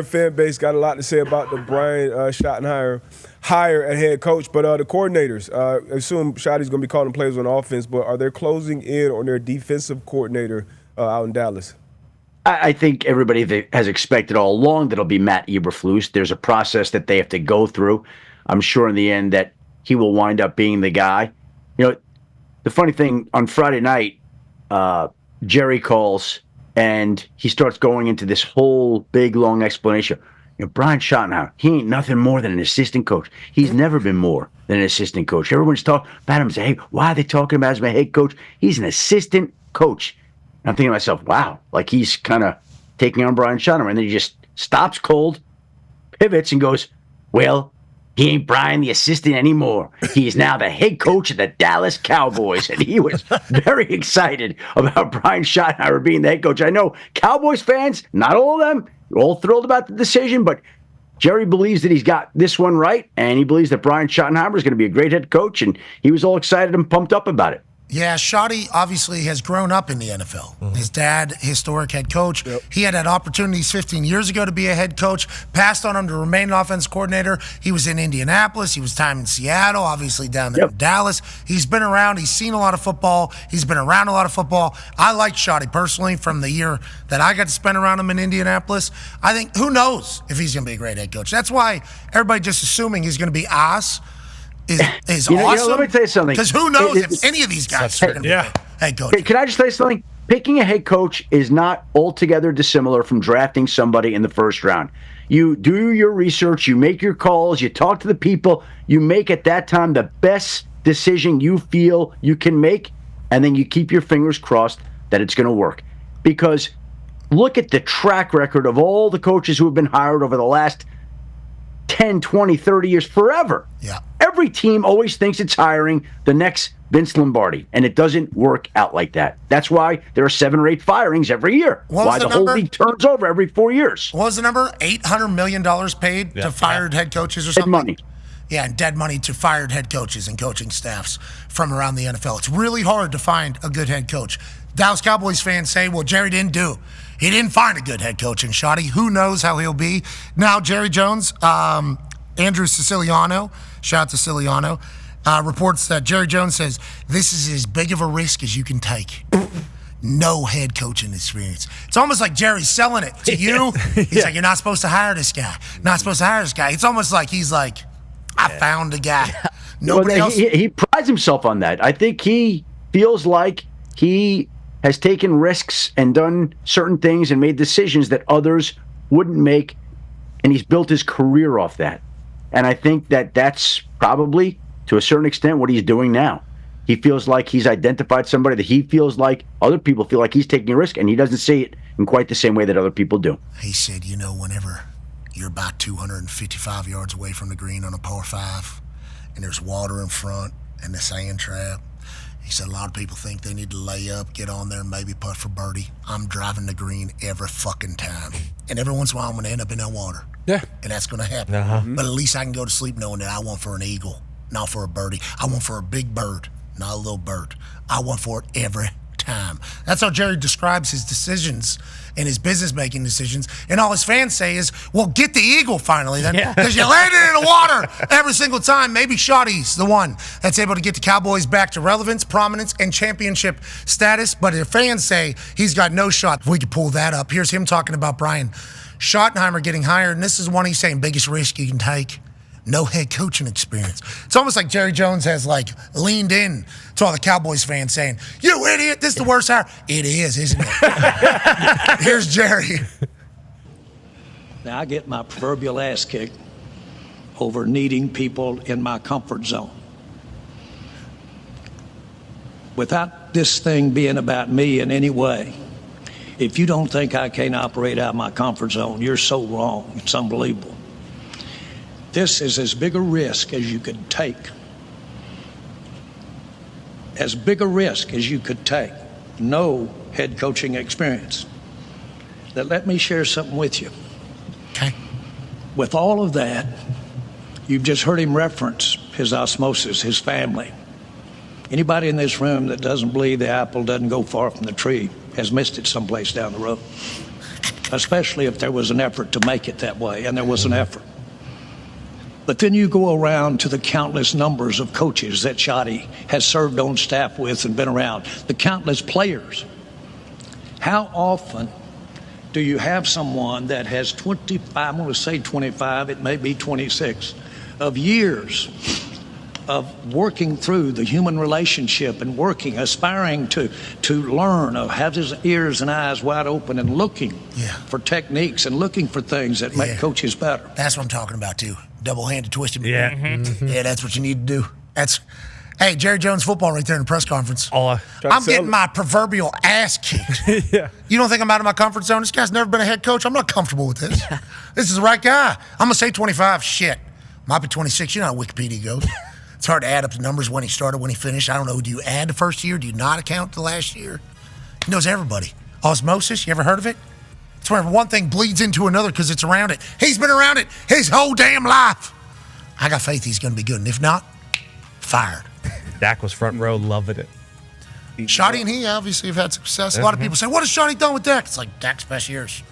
fan base got a lot to say about the Brian Schottenheimer hire at head coach, but the coordinators, I assume Schotty's going to be calling plays on offense, but are they closing in on their defensive coordinator out in Dallas? I think everybody has expected all along that it'll be Matt Eberflus. There's a process that they have to go through. I'm sure in the end that he will wind up being the guy. You know, the funny thing, on Friday night, Jerry calls and he starts going into this whole big, long explanation. You know, Brian Schottenheimer, he ain't nothing more than an assistant coach. He's never been more than an assistant coach. Everyone's talking about him, say, hey, why are they talking about him as my head coach? He's an assistant coach. And I'm thinking to myself, wow, like he's kind of taking on Brian Schottenheimer. And then he just stops cold, pivots, and goes, well, he ain't Brian the assistant anymore. He is now the head coach of the Dallas Cowboys. And he was very excited about Brian Schottenheimer being the head coach. I know Cowboys fans, not all of them, all thrilled about the decision, but Jerry believes that he's got this one right, and he believes that Brian Schottenheimer is going to be a great head coach, and he was all excited and pumped up about it. Yeah, Schotty obviously has grown up in the NFL. Mm-hmm. His dad, historic head coach. Yep. He had opportunities 15 years ago to be a head coach, passed on him to remain an offense coordinator. He was in Indianapolis. He was time in Seattle, obviously down there in Dallas. He's been around. He's seen a lot of football. He's been around a lot of football. I like Schotty personally from the year that I got to spend around him in Indianapolis. I think, who knows if he's going to be a great head coach. That's why everybody just assuming he's going to be ass is awesome. Let me tell you something. Because who knows if any of these guys are going to be head coach. Can I just tell you something? Picking a head coach is not altogether dissimilar from drafting somebody in the first round. You do your research, you make your calls, you talk to the people, you make at that time the best decision you feel you can make, and then you keep your fingers crossed that it's going to work. Because look at the track record of all the coaches who have been hired over the last 10, 20, 30 years, forever. Yeah. Every team always thinks it's hiring the next Vince Lombardi, and it doesn't work out like that. That's why there are 7 or 8 firings every year. Why the whole league turns over every 4 years. What was the number? $800 million paid to fired head coaches or something? Dead money. Yeah, and dead money to fired head coaches and coaching staffs from around the NFL. It's really hard to find a good head coach. Dallas Cowboys fans say, well, Jerry didn't do. He didn't find a good head coach in Schotty. Who knows how he'll be? Now, Jerry Jones, Andrew Siciliano, shout out to Siciliano, reports that Jerry Jones says, this is as big of a risk as you can take. No head coaching experience. It's almost like Jerry's selling it to you. He's like, you're not supposed to hire this guy. Not supposed to hire this guy. It's almost like he's like, I found a guy. Nobody else. He prides himself on that. I think he feels like he has taken risks and done certain things and made decisions that others wouldn't make, and he's built his career off that. And I think that that's probably, to a certain extent, what he's doing now. He feels like he's identified somebody that he feels like other people feel like he's taking a risk, and he doesn't see it in quite the same way that other people do. He said, whenever you're about 255 yards away from the green on a par 5, and there's water in front and the sand trap, he said a lot of people think they need to lay up, get on there, and maybe putt for birdie. I'm driving the green every fucking time. And every once in a while, I'm going to end up in that water. Yeah. And that's going to happen. But at least I can go to sleep knowing that I went for an eagle, not for a birdie. I went for a big bird, not a little bird. I went for it every time. That's how Jerry describes his decisions and his business-making decisions. And all his fans say is, well, get the eagle finally then, because you landed in the water every single time. Maybe Schotty's the one that's able to get the Cowboys back to relevance, prominence, and championship status. But the fans say he's got no shot. If we could pull that up. Here's him talking about Brian Schottenheimer getting hired, and this is one he's saying, biggest risk you can take. No head coaching experience. It's almost like Jerry Jones has leaned in to all the Cowboys fans saying, you idiot, this is the worst hire. It is, isn't it? Here's Jerry. Now, I get my proverbial ass kicked over needing people in my comfort zone. Without this thing being about me in any way, if you don't think I can't operate out of my comfort zone, you're so wrong. It's unbelievable. This is as big a risk as you could take. As big a risk as you could take. No head coaching experience. Now, let me share something with you. Okay. With all of that, you've just heard him reference his osmosis, his family. Anybody in this room that doesn't believe the apple doesn't go far from the tree has missed it someplace down the road. especially if there was an effort to make it that way, and there was an effort. But then you go around to the countless numbers of coaches that Shotty has served on staff with and been around, the countless players. How often do you have someone that has 25, I'm going to say 25, it may be 26, of years of working through the human relationship and working, aspiring to learn, have his ears and eyes wide open and looking for techniques and looking for things that make coaches better. That's what I'm talking about, too. Double-handed twisting. Yeah. Yeah, that's what you need to do. Hey, Jerry Jones football right there in the press conference. I'm getting my proverbial ass kicked. You don't think I'm out of my comfort zone? This guy's never been a head coach. I'm not comfortable with this. This is the right guy. I'm going to say 25. Shit. Might be 26. You know how Wikipedia goes. It's hard to add up the numbers when he started, when he finished. I don't know. Do you add the first year? Do you not account the last year? He knows everybody. Osmosis, you ever heard of it? It's where one thing bleeds into another because it's around it. He's been around it his whole damn life. I got faith he's going to be good. And if not, fired. Dak was front row loving it. Shotty and he obviously have had success. A lot of people say, what has Shotty done with Dak? It's like Dak's best years.